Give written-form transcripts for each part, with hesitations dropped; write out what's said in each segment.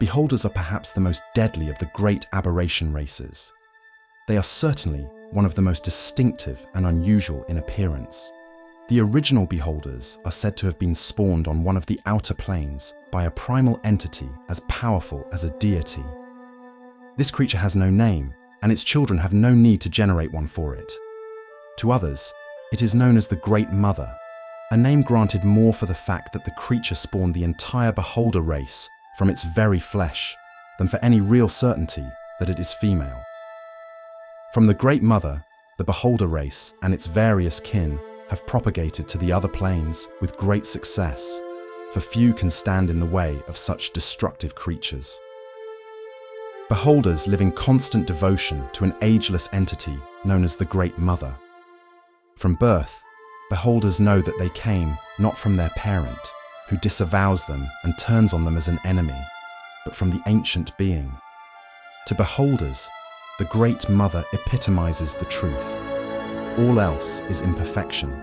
Beholders are perhaps the most deadly of the great aberration races. They are certainly one of the most distinctive and unusual in appearance. The original beholders are said to have been spawned on one of the outer planes by a primal entity as powerful as a deity. This creature has no name, and its children have no need to generate one for it. To others, it is known as the Great Mother, a name granted more for the fact that the creature spawned the entire beholder race from its very flesh than for any real certainty that it is female. From the Great Mother, the beholder race and its various kin have propagated to the other planes with great success, for few can stand in the way of such destructive creatures. Beholders live in constant devotion to an ageless entity known as the Great Mother. From birth, beholders know that they came not from their parent, who disavows them and turns on them as an enemy, but from the ancient being. To beholders, the Great Mother epitomizes the truth. All else is imperfection,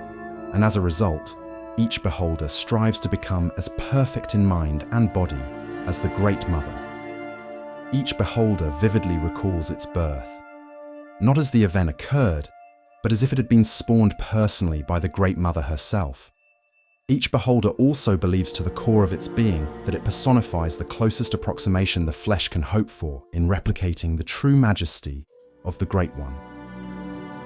and as a result, each beholder strives to become as perfect in mind and body as the Great Mother. Each beholder vividly recalls its birth, not as the event occurred, but as if it had been spawned personally by the Great Mother herself. Each beholder also believes to the core of its being that it personifies the closest approximation the flesh can hope for in replicating the true majesty of the Great One.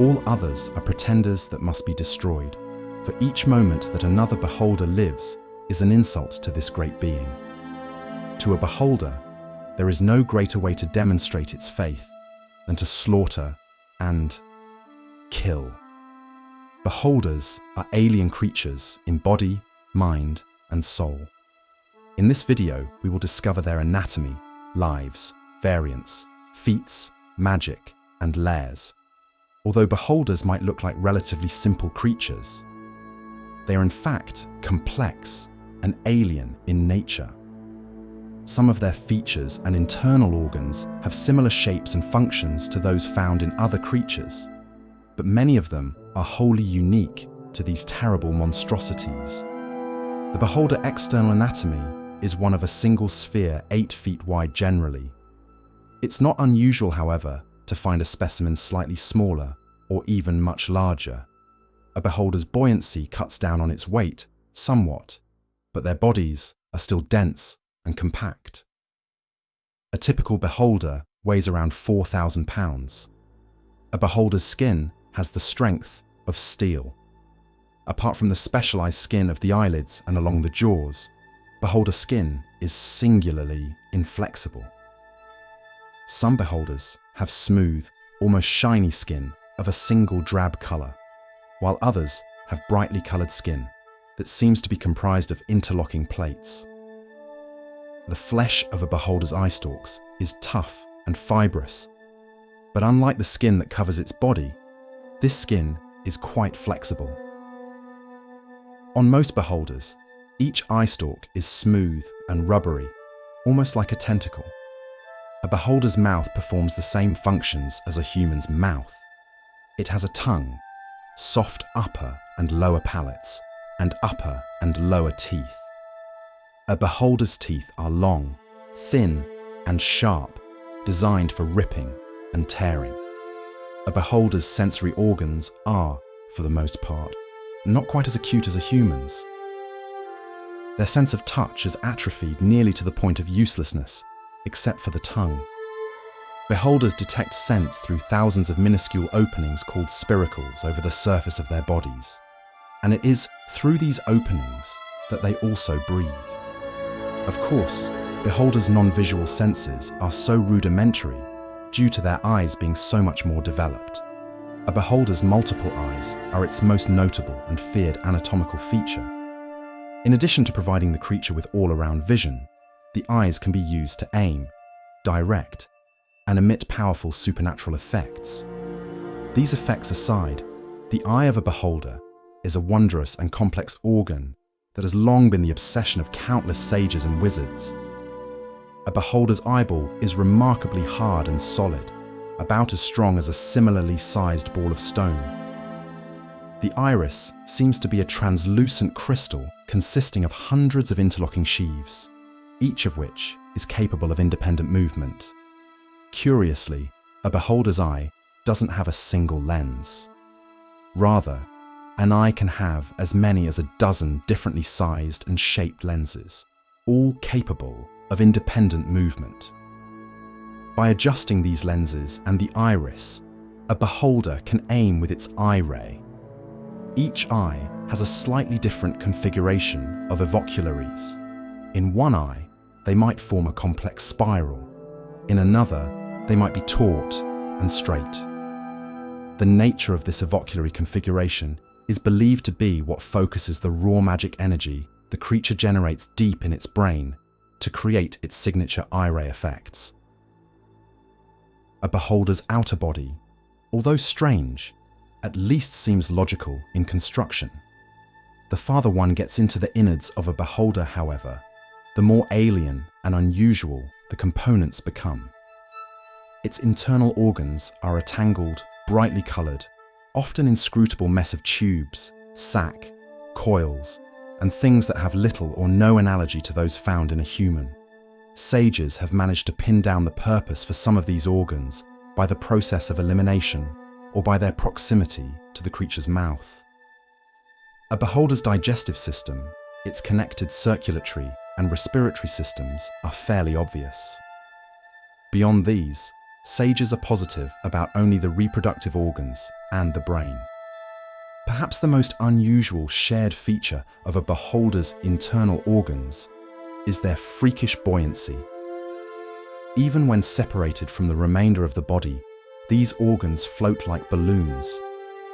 All others are pretenders that must be destroyed, for each moment that another beholder lives is an insult to this great being. To a beholder, there is no greater way to demonstrate its faith than to slaughter and kill. Beholders are alien creatures in body, mind, and soul. In this video, we will discover their anatomy, lives, variants, feats, magic, and lairs. Although beholders might look like relatively simple creatures, they are in fact complex and alien in nature. Some of their features and internal organs have similar shapes and functions to those found in other creatures, but many of them are wholly unique to these terrible monstrosities. The beholder external anatomy is one of a single sphere 8 feet wide generally. It's not unusual, however, to find a specimen slightly smaller or even much larger. A beholder's buoyancy cuts down on its weight somewhat, but their bodies are still dense and compact. A typical beholder weighs around 4,000 pounds. A beholder's skin has the strength of steel. Apart from the specialized skin of the eyelids and along the jaws, beholder skin is singularly inflexible. Some beholders have smooth, almost shiny skin of a single drab color, while others have brightly colored skin that seems to be comprised of interlocking plates. The flesh of a beholder's eye stalks is tough and fibrous, but unlike the skin that covers its body, this skin is quite flexible. On most beholders, each eye stalk is smooth and rubbery, almost like a tentacle. A beholder's mouth performs the same functions as a human's mouth. It has a tongue, soft upper and lower palates, and upper and lower teeth. A beholder's teeth are long, thin, and sharp, designed for ripping and tearing. A beholder's sensory organs are, for the most part, not quite as acute as a human's. Their sense of touch is atrophied nearly to the point of uselessness, except for the tongue. Beholders detect scents through thousands of minuscule openings called spiracles over the surface of their bodies, and it is through these openings that they also breathe. Of course, beholders' non-visual senses are so rudimentary due to their eyes being so much more developed. A beholder's multiple eyes are its most notable and feared anatomical feature. In addition to providing the creature with all-around vision, the eyes can be used to aim, direct, and emit powerful supernatural effects. These effects aside, the eye of a beholder is a wondrous and complex organ that has long been the obsession of countless sages and wizards. A beholder's eyeball is remarkably hard and solid, about as strong as a similarly sized ball of stone. The iris seems to be a translucent crystal consisting of hundreds of interlocking sheaves. each of which is capable of independent movement. Curiously, a beholder's eye doesn't have a single lens. Rather, an eye can have as many as a dozen differently sized and shaped lenses, all capable of independent movement. By adjusting these lenses and the iris, a beholder can aim with its eye ray. Each eye has a slightly different configuration of evocularies. In one eye, they might form a complex spiral. In another, they might be taut and straight. The nature of this evoculary configuration is believed to be what focuses the raw magic energy the creature generates deep in its brain to create its signature eye ray effects. A beholder's outer body, although strange, at least seems logical in construction. The farther one gets into the innards of a beholder, however, the more alien and unusual the components become. Its internal organs are a tangled, brightly coloured, often inscrutable mess of tubes, sac, coils, and things that have little or no analogy to those found in a human. Sages have managed to pin down the purpose for some of these organs by the process of elimination or by their proximity to the creature's mouth. A beholder's digestive system, its connected circulatory and respiratory systems are fairly obvious. Beyond these, sages are positive about only the reproductive organs and the brain. Perhaps the most unusual shared feature of a beholder's internal organs is their freakish buoyancy. Even when separated from the remainder of the body, these organs float like balloons,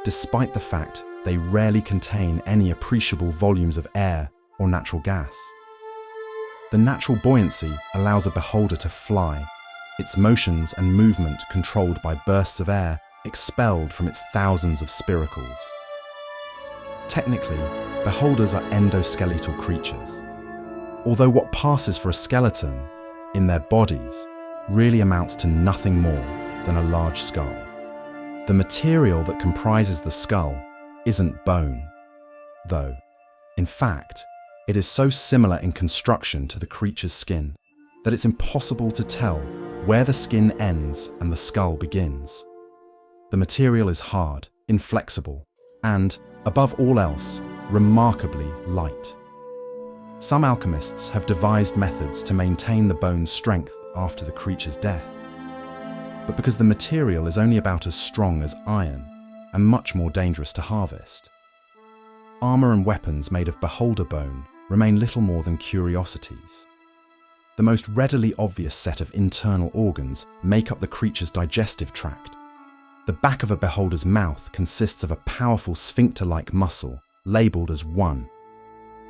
despite the fact they rarely contain any appreciable volumes of air or natural gas. The natural buoyancy allows a beholder to fly, its motions and movement controlled by bursts of air expelled from its thousands of spiracles. Technically, beholders are endoskeletal creatures, although what passes for a skeleton in their bodies really amounts to nothing more than a large skull. The material that comprises the skull isn't bone, though. In fact, it is so similar in construction to the creature's skin that it's impossible to tell where the skin ends and the skull begins. The material is hard, inflexible, and, above all else, remarkably light. Some alchemists have devised methods to maintain the bone's strength after the creature's death. But because the material is only about as strong as iron and much more dangerous to harvest, armor and weapons made of beholder bone remain little more than curiosities. The most readily obvious set of internal organs make up the creature's digestive tract. The back of a beholder's mouth consists of a powerful sphincter-like muscle labelled as 1.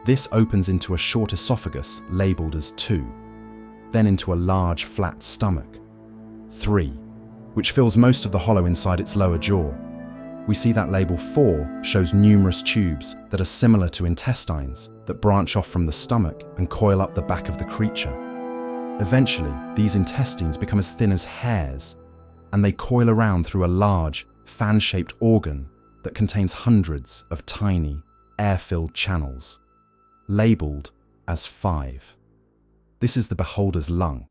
This opens into a short esophagus labelled as 2, then into a large flat stomach, 3, which fills most of the hollow inside its lower jaw. We see that label 4 shows numerous tubes that are similar to intestines that branch off from the stomach and coil up the back of the creature. Eventually, these intestines become as thin as hairs, and they coil around through a large, fan-shaped organ that contains hundreds of tiny, air-filled channels, labelled as 5. This is the beholder's lung,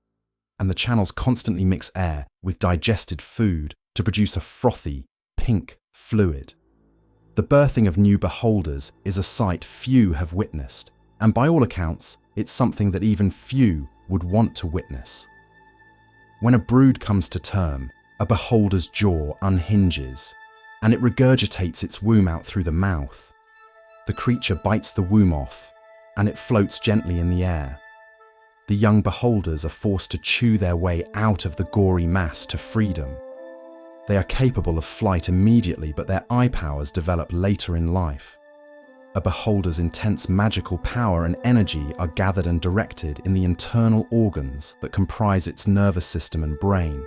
and the channels constantly mix air with digested food to produce a frothy, pink fluid. The birthing of new beholders is a sight few have witnessed, and by all accounts, it's something that even few would want to witness. When a brood comes to term, a beholder's jaw unhinges, and it regurgitates its womb out through the mouth. The creature bites the womb off, and it floats gently in the air. The young beholders are forced to chew their way out of the gory mass to freedom. They are capable of flight immediately, but their eye powers develop later in life. A beholder's intense magical power and energy are gathered and directed in the internal organs that comprise its nervous system and brain.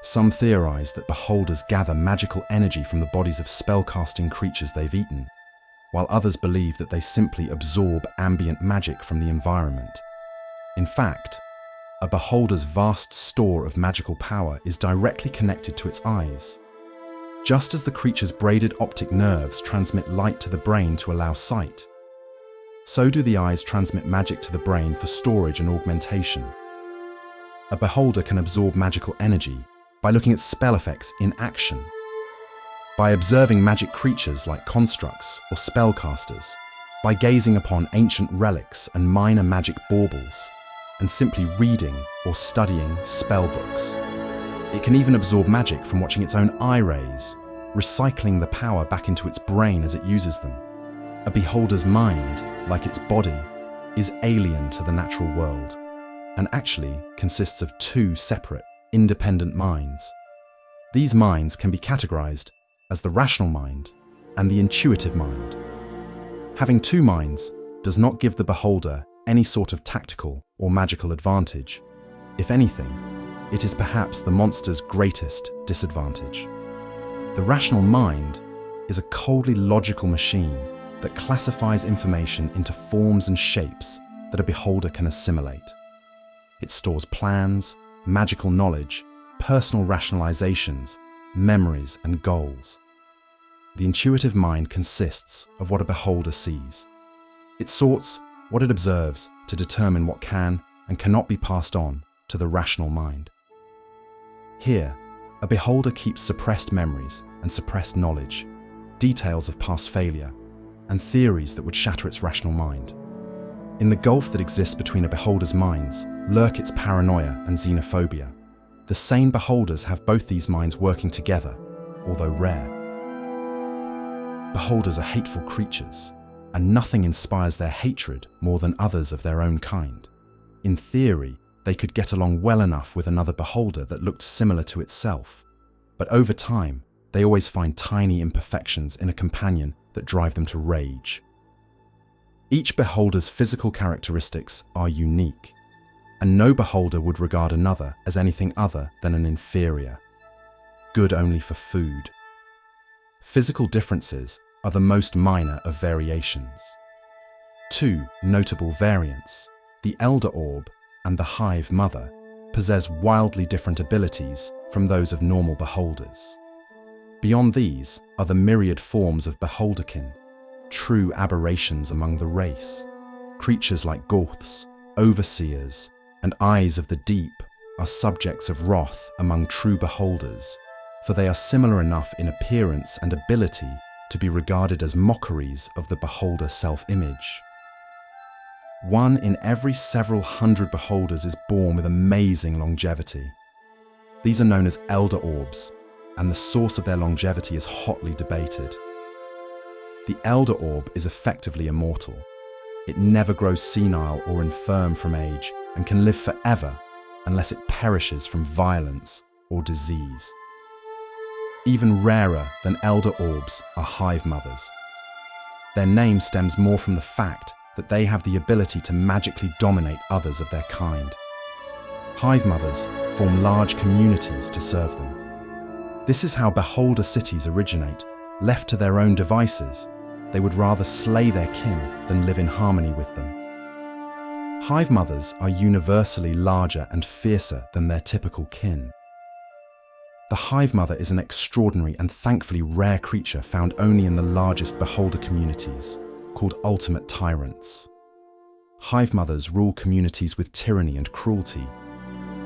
Some theorize that beholders gather magical energy from the bodies of spellcasting creatures they've eaten, while others believe that they simply absorb ambient magic from the environment. In fact, a beholder's vast store of magical power is directly connected to its eyes. Just as the creature's braided optic nerves transmit light to the brain to allow sight, so do the eyes transmit magic to the brain for storage and augmentation. A beholder can absorb magical energy by looking at spell effects in action, by observing magic creatures like constructs or spellcasters, by gazing upon ancient relics and minor magic baubles, and simply reading or studying spell books. It can even absorb magic from watching its own eye rays, recycling the power back into its brain as it uses them. A beholder's mind, like its body, is alien to the natural world, and actually consists of two separate, independent minds. These minds can be categorized as the rational mind and the intuitive mind. Having two minds does not give the beholder any sort of tactical or magical advantage. If anything, it is perhaps the monster's greatest disadvantage. The rational mind is a coldly logical machine that classifies information into forms and shapes that a beholder can assimilate. It stores plans, magical knowledge, personal rationalizations, memories, and goals. The intuitive mind consists of what a beholder sees. It sorts what it observes to determine what can and cannot be passed on to the rational mind. Here, a beholder keeps suppressed memories and suppressed knowledge, details of past failure, and theories that would shatter its rational mind. In the gulf that exists between a beholder's minds lurk its paranoia and xenophobia. The sane beholders have both these minds working together, although rare. Beholders are hateful creatures, and nothing inspires their hatred more than others of their own kind. In theory, they could get along well enough with another beholder that looked similar to itself, but over time, they always find tiny imperfections in a companion that drive them to rage. Each beholder's physical characteristics are unique, and no beholder would regard another as anything other than an inferior, good only for food. Physical differences are the most minor of variations. Two notable variants, the elder orb and the hive mother, possess wildly different abilities from those of normal beholders. Beyond these are the myriad forms of beholderkin, true aberrations among the race. Creatures like Goths, overseers, and eyes of the deep are subjects of wrath among true beholders, for they are similar enough in appearance and ability to be regarded as mockeries of the beholder self-image. One in every several hundred beholders is born with amazing longevity. These are known as elder orbs, and the source of their longevity is hotly debated. The elder orb is effectively immortal. It never grows senile or infirm from age and can live forever unless it perishes from violence or disease. Even rarer than elder orbs are hive mothers. Their name stems more from the fact that they have the ability to magically dominate others of their kind. Hive mothers form large communities to serve them. This is how beholder cities originate. Left to their own devices, they would rather slay their kin than live in harmony with them. Hive mothers are universally larger and fiercer than their typical kin. The hive mother is an extraordinary and thankfully rare creature found only in the largest beholder communities, called ultimate tyrants. Hive mothers rule communities with tyranny and cruelty,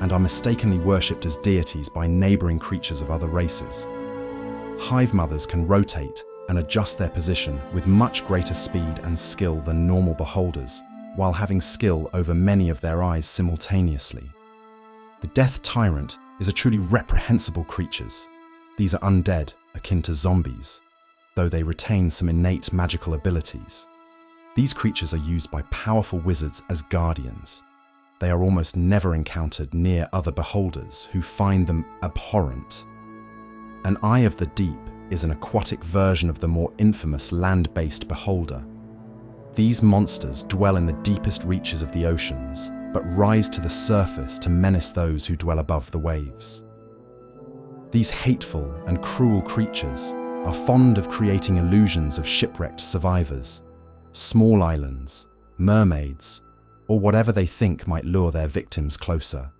and are mistakenly worshipped as deities by neighboring creatures of other races. Hive mothers can rotate and adjust their position with much greater speed and skill than normal beholders, while having skill over many of their eyes simultaneously. The death tyrant is a truly reprehensible creature. These are undead, akin to zombies, though they retain some innate magical abilities. These creatures are used by powerful wizards as guardians. They are almost never encountered near other beholders who find them abhorrent. An Eye of the Deep is an aquatic version of the more infamous land-based beholder. These monsters dwell in the deepest reaches of the oceans, but rise to the surface to menace those who dwell above the waves. These hateful and cruel creatures are fond of creating illusions of shipwrecked survivors, small islands, mermaids, or whatever they think might lure their victims closer.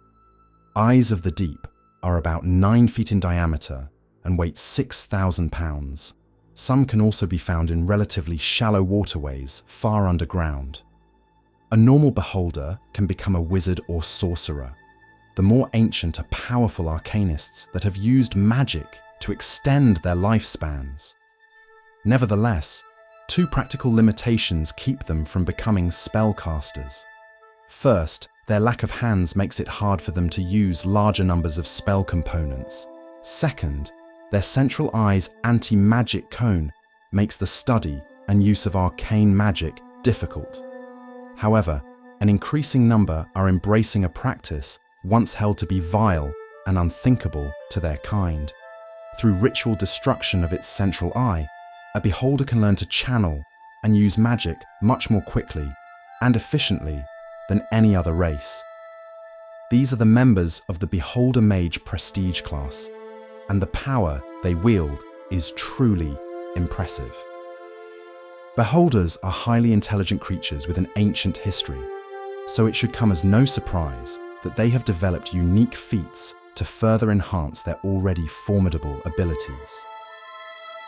Eyes of the Deep are about 9 feet in diameter and weight 6,000 pounds. Some can also be found in relatively shallow waterways far underground. A normal beholder can become a wizard or sorcerer, the more ancient are powerful arcanists that have used magic to extend their lifespans. Nevertheless, two practical limitations keep them from becoming spellcasters. First, their lack of hands makes it hard for them to use larger numbers of spell components. Second, their central eye's anti-magic cone makes the study and use of arcane magic difficult. However, an increasing number are embracing a practice once held to be vile and unthinkable to their kind. Through ritual destruction of its central eye, a beholder can learn to channel and use magic much more quickly and efficiently than any other race. These are the members of the Beholder Mage prestige class, and the power they wield is truly impressive. Beholders are highly intelligent creatures with an ancient history, so it should come as no surprise that they have developed unique feats to further enhance their already formidable abilities.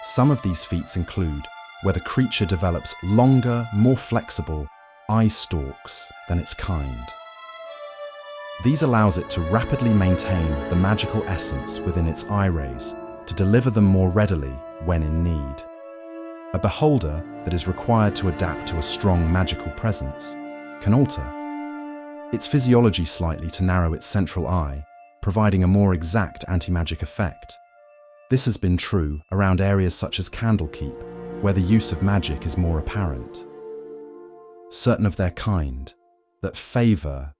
Some of these feats include where the creature develops longer, more flexible eye stalks than its kind. These allows it to rapidly maintain the magical essence within its eye rays to deliver them more readily when in need. A beholder that is required to adapt to a strong magical presence can alter its physiology slightly to narrow its central eye, providing a more exact anti-magic effect. This has been true around areas such as Candlekeep, where the use of magic is more apparent. Certain of their kind, that favor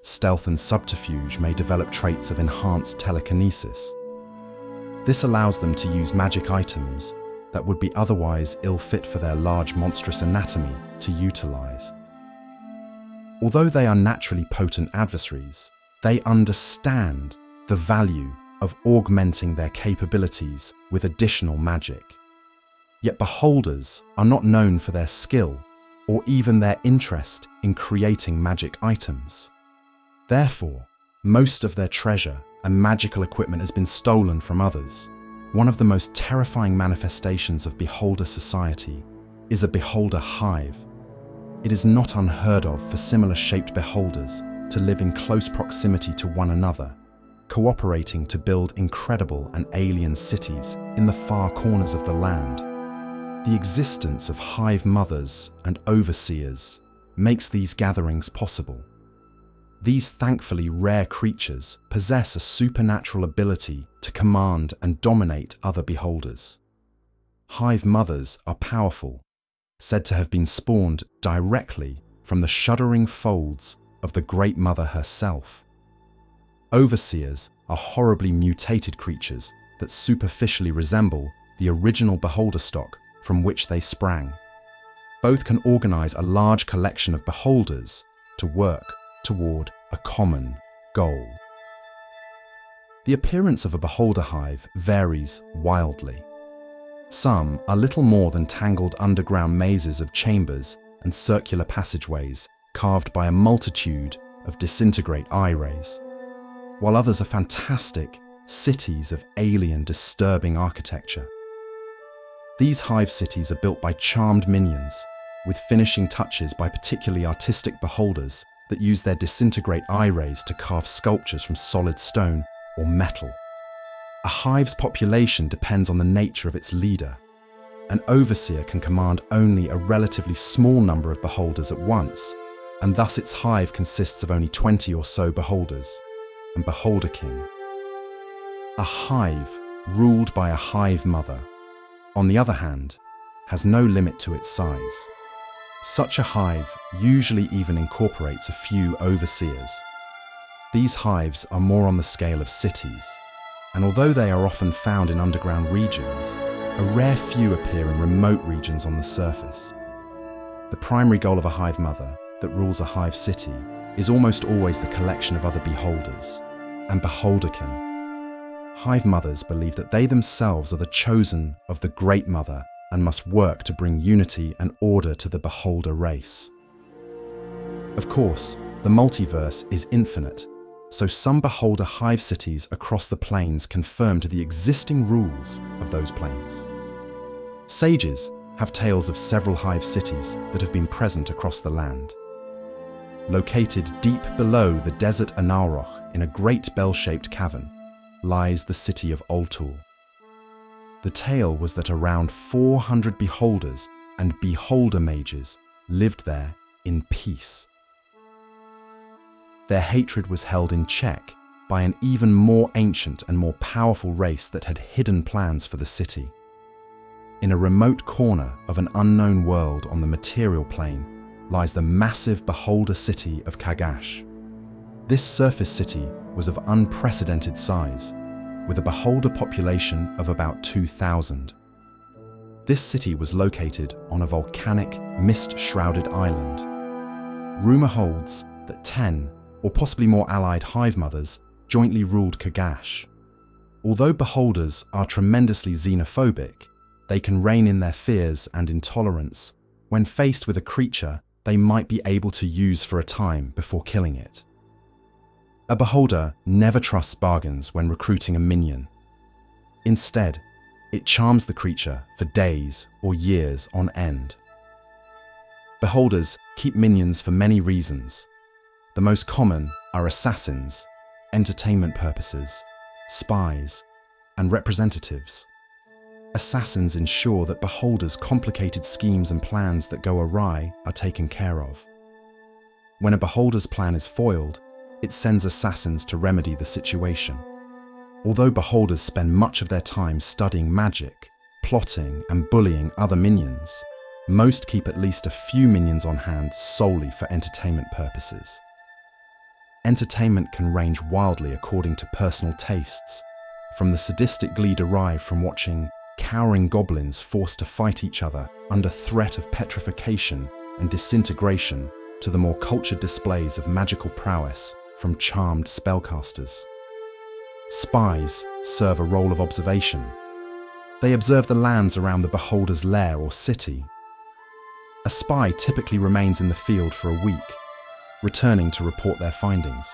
stealth and subterfuge, may develop traits of enhanced telekinesis. This allows them to use magic items that would be otherwise ill-fit for their large monstrous anatomy to utilize. Although they are naturally potent adversaries, they understand the value of augmenting their capabilities with additional magic. Yet beholders are not known for their skill or even their interest in creating magic items. Therefore, most of their treasure and magical equipment has been stolen from others. One of the most terrifying manifestations of beholder society is a beholder hive. It is not unheard of for similar-shaped beholders to live in close proximity to one another, cooperating to build incredible and alien cities in the far corners of the land. The existence of hive mothers and overseers makes these gatherings possible. These thankfully rare creatures possess a supernatural ability to command and dominate other beholders. Hive mothers are powerful, said to have been spawned directly from the shuddering folds of the Great Mother herself. Overseers are horribly mutated creatures that superficially resemble the original beholder stock from which they sprang. Both can organize a large collection of beholders to work toward a common goal. The appearance of a beholder hive varies wildly. Some are little more than tangled underground mazes of chambers and circular passageways carved by a multitude of disintegrate eye rays, while others are fantastic cities of alien, disturbing architecture. These hive cities are built by charmed minions, with finishing touches by particularly artistic beholders that use their disintegrate eye rays to carve sculptures from solid stone or metal. A hive's population depends on the nature of its leader. An overseer can command only a relatively small number of beholders at once, and thus its hive consists of only 20 or so beholders and beholderkin. A hive ruled by a hive mother, on the other hand, has no limit to its size. Such a hive usually even incorporates a few overseers. These hives are more on the scale of cities, and although they are often found in underground regions, a rare few appear in remote regions on the surface. The primary goal of a hive mother that rules a hive city is almost always the collection of other beholders and beholderkin. Hive mothers believe that they themselves are the chosen of the Great Mother and must work to bring unity and order to the beholder race. Of course, the multiverse is infinite, so some beholder hive cities across the planes conform to the existing rules of those planes. Sages have tales of several hive cities that have been present across the land. Located deep below the desert Anauroch in a great bell-shaped cavern lies the city of Ultul. The tale was that around 400 beholders and beholder mages lived there in peace. Their hatred was held in check by an even more ancient and more powerful race that had hidden plans for the city. In a remote corner of an unknown world on the material plane lies the massive beholder city of Kagash. This surface city was of unprecedented size, with a beholder population of about 2,000. This city was located on a volcanic, mist-shrouded island. Rumor holds that 10 or possibly more allied hive mothers jointly ruled Kagash. Although beholders are tremendously xenophobic, they can rein in their fears and intolerance when faced with a creature they might be able to use for a time before killing it. A beholder never trusts bargains when recruiting a minion. Instead, it charms the creature for days or years on end. Beholders keep minions for many reasons. The most common are assassins, entertainment purposes, spies, and representatives. Assassins ensure that beholders' complicated schemes and plans that go awry are taken care of. When a beholder's plan is foiled, it sends assassins to remedy the situation. Although beholders spend much of their time studying magic, plotting, and bullying other minions, most keep at least a few minions on hand solely for entertainment purposes. Entertainment can range wildly according to personal tastes, from the sadistic glee derived from watching cowering goblins forced to fight each other under threat of petrification and disintegration to the more cultured displays of magical prowess from charmed spellcasters. Spies serve a role of observation. They observe the lands around the beholder's lair or city. A spy typically remains in the field for a week, returning to report their findings.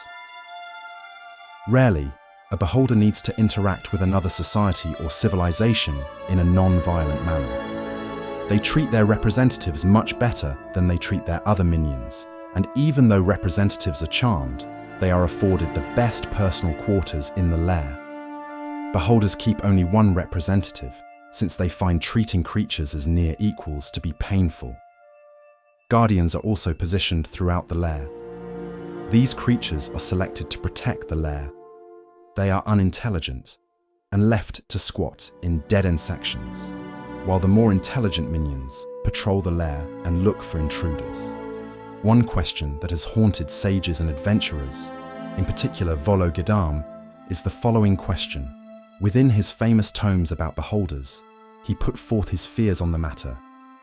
Rarely, a beholder needs to interact with another society or civilization in a non-violent manner. They treat their representatives much better than they treat their other minions, and even though representatives are charmed, they are afforded the best personal quarters in the lair. Beholders keep only one representative, since they find treating creatures as near equals to be painful. Guardians are also positioned throughout the lair. These creatures are selected to protect the lair. They are unintelligent and left to squat in dead-end sections, while the more intelligent minions patrol the lair and look for intruders. One question that has haunted sages and adventurers, in particular Volo Gadam, is the following question. Within his famous tomes about beholders, he put forth his fears on the matter.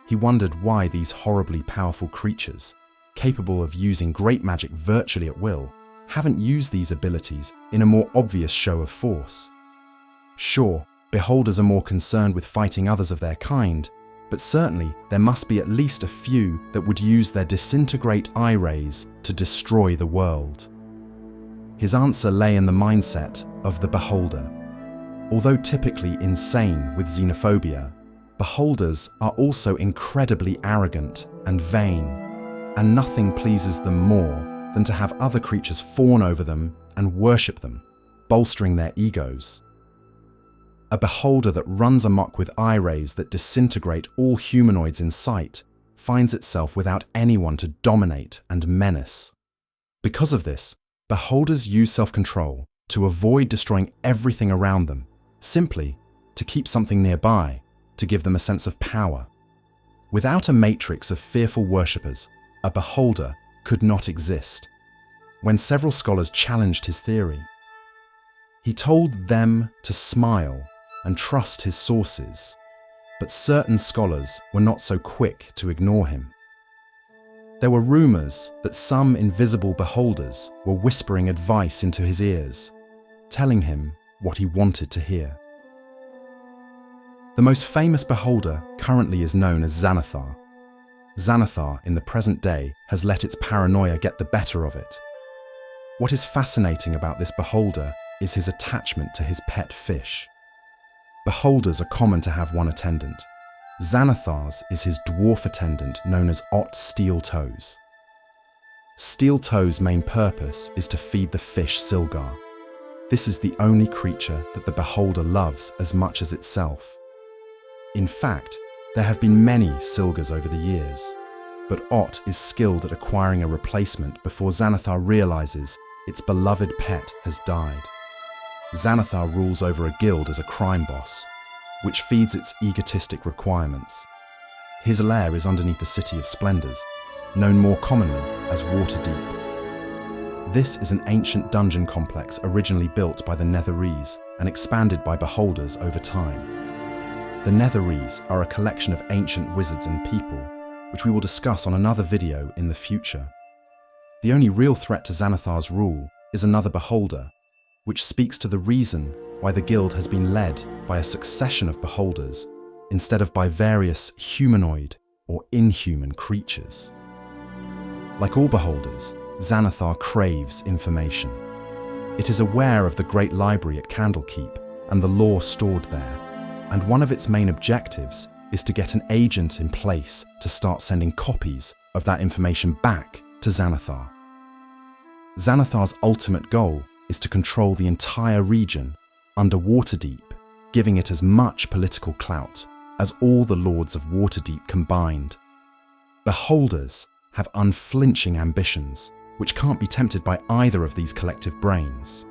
He wondered why these horribly powerful creatures, capable of using great magic virtually at will, haven't used these abilities in a more obvious show of force. Sure, beholders are more concerned with fighting others of their kind, but certainly there must be at least a few that would use their disintegrate eye rays to destroy the world. His answer lay in the mindset of the beholder. Although typically insane with xenophobia, beholders are also incredibly arrogant and vain, and nothing pleases them more than to have other creatures fawn over them and worship them, bolstering their egos. A beholder that runs amok with eye rays that disintegrate all humanoids in sight finds itself without anyone to dominate and menace. Because of this, beholders use self-control to avoid destroying everything around them, simply to keep something nearby, to give them a sense of power. Without a matrix of fearful worshippers, a beholder could not exist. When several scholars challenged his theory, he told them to smile and trust his sources, but certain scholars were not so quick to ignore him. There were rumors that some invisible beholders were whispering advice into his ears, telling him what he wanted to hear. The most famous beholder currently is known as Xanathar. Xanathar in the present day has let its paranoia get the better of it. What is fascinating about this beholder is his attachment to his pet fish. Beholders are common to have one attendant, Xanathar's is his dwarf attendant known as Ot Steel Toes. Steel Toes' main purpose is to feed the fish Silgar. This is the only creature that the beholder loves as much as itself. In fact, there have been many Silgars over the years, but Ot is skilled at acquiring a replacement before Xanathar realizes its beloved pet has died. Xanathar rules over a guild as a crime boss, which feeds its egotistic requirements. His lair is underneath the City of Splendors, known more commonly as Waterdeep. This is an ancient dungeon complex originally built by the Netherese and expanded by beholders over time. The Netherese are a collection of ancient wizards and people, which we will discuss on another video in the future. The only real threat to Xanathar's rule is another beholder, which speaks to the reason why the guild has been led by a succession of beholders instead of by various humanoid or inhuman creatures. Like all beholders, Xanathar craves information. It is aware of the great library at Candlekeep and the lore stored there, and one of its main objectives is to get an agent in place to start sending copies of that information back to Xanathar. Xanathar's ultimate goal is to control the entire region under Waterdeep, giving it as much political clout as all the lords of Waterdeep combined. Beholders have unflinching ambitions, which can't be tempted by either of these collective brains.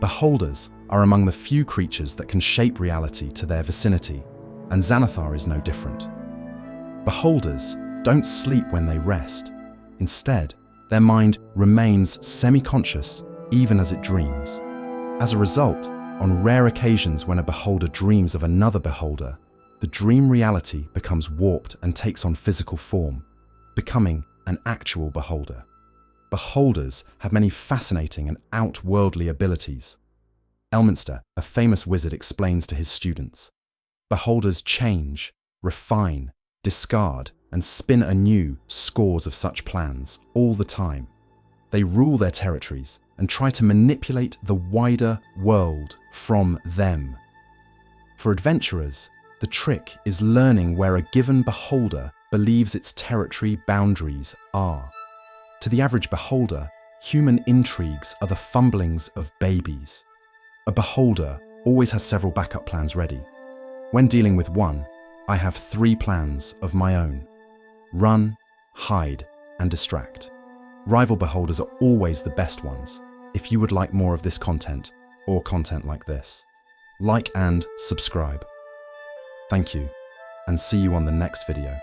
Beholders are among the few creatures that can shape reality to their vicinity, and Xanathar is no different. Beholders don't sleep when they rest. Instead, their mind remains semi-conscious even as it dreams. As a result, on rare occasions when a beholder dreams of another beholder, the dream reality becomes warped and takes on physical form, becoming an actual beholder. Beholders have many fascinating and outworldly abilities. Elminster, a famous wizard, explains to his students, beholders change, refine, discard, and spin anew scores of such plans all the time. They rule their territories and try to manipulate the wider world from them. For adventurers, the trick is learning where a given beholder believes its territory boundaries are. To the average beholder, human intrigues are the fumblings of babies. A beholder always has several backup plans ready. When dealing with one, I have 3 plans of my own: run, hide, and distract. Rival beholders are always the best ones. If you would like more of this content, or content like this, like and subscribe. Thank you, and see you on the next video.